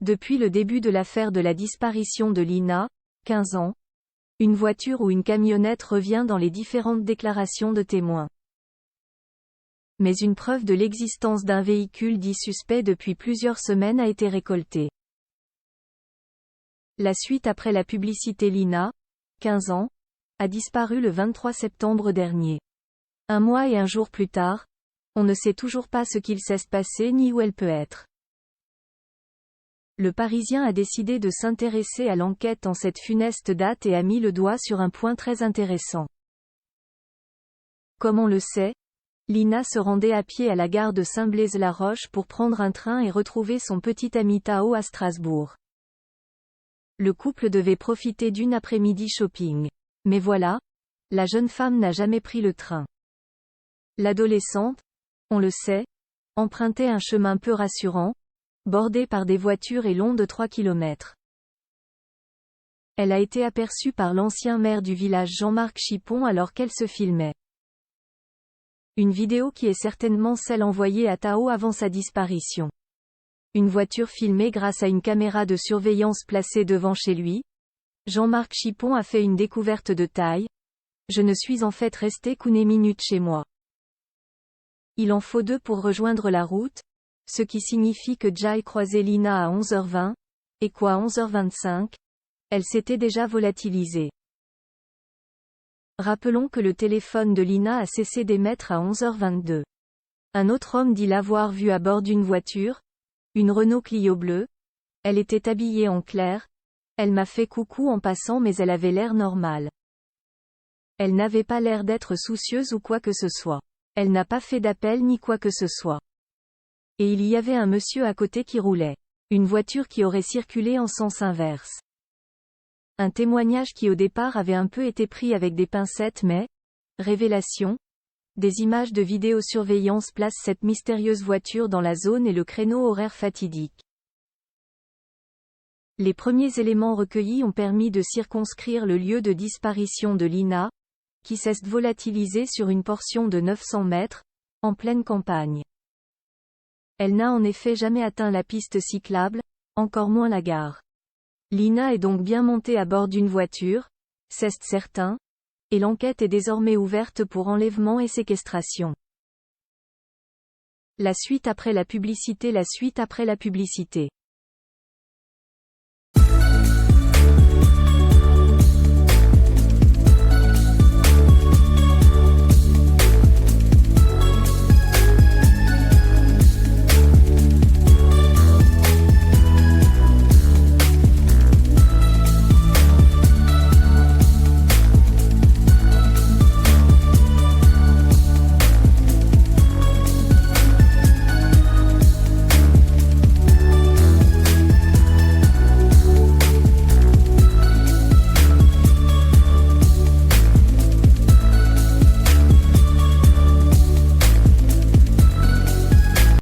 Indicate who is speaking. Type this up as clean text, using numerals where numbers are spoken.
Speaker 1: Depuis le début de l'affaire de la disparition de Lina, 15 ans, une voiture ou une camionnette revient dans les différentes déclarations de témoins. Mais une preuve de l'existence d'un véhicule dit suspect depuis plusieurs semaines a été récoltée. La suite après la publicité. Lina, 15 ans, a disparu le 23 septembre dernier. Un mois et un jour plus tard, on ne sait toujours pas ce qu'il s'est passé ni où elle peut être. Le Parisien a décidé de s'intéresser à l'enquête en cette funeste date et a mis le doigt sur un point très intéressant. Comme on le sait, Lina se rendait à pied à la gare de Saint-Blaise-la-Roche pour prendre un train et retrouver son petit ami Tao à Strasbourg. Le couple devait profiter d'une après-midi shopping. Mais voilà, la jeune femme n'a jamais pris le train. L'adolescente, on le sait, empruntait un chemin peu rassurant, bordé par des voitures et long de 3 km. Elle a été aperçue par l'ancien maire du village Jean-Marc Chipon alors qu'elle se filmait. Une vidéo qui est certainement celle envoyée à Tao avant sa disparition. Une voiture filmée grâce à une caméra de surveillance placée devant chez lui. Jean-Marc Chipon a fait une découverte de taille. Je ne suis en fait resté qu'une minute chez moi. Il en faut 2 pour rejoindre la route, ce qui signifie que j'ai croisé Lina à 11h20, et qu'à 11h25, elle s'était déjà volatilisée. Rappelons que le téléphone de Lina a cessé d'émettre à 11h22. Un autre homme dit l'avoir vue à bord d'une voiture, une Renault Clio bleue. Elle était habillée en clair. Elle m'a fait coucou en passant mais elle avait l'air normal. Elle n'avait pas l'air d'être soucieuse ou quoi que ce soit. Elle n'a pas fait d'appel ni quoi que ce soit. Et il y avait un monsieur à côté qui roulait. Une voiture qui aurait circulé en sens inverse. Un témoignage qui au départ avait un peu été pris avec des pincettes mais, révélation, des images de vidéosurveillance placent cette mystérieuse voiture dans la zone et le créneau horaire fatidique. Les premiers éléments recueillis ont permis de circonscrire le lieu de disparition de Lina, qui s'est volatilisée sur une portion de 900 mètres, en pleine campagne. Elle n'a en effet jamais atteint la piste cyclable, encore moins la gare. Lina est donc bien montée à bord d'une voiture, c'est certain, et l'enquête est désormais ouverte pour enlèvement et séquestration. La suite après la publicité. La suite après la publicité.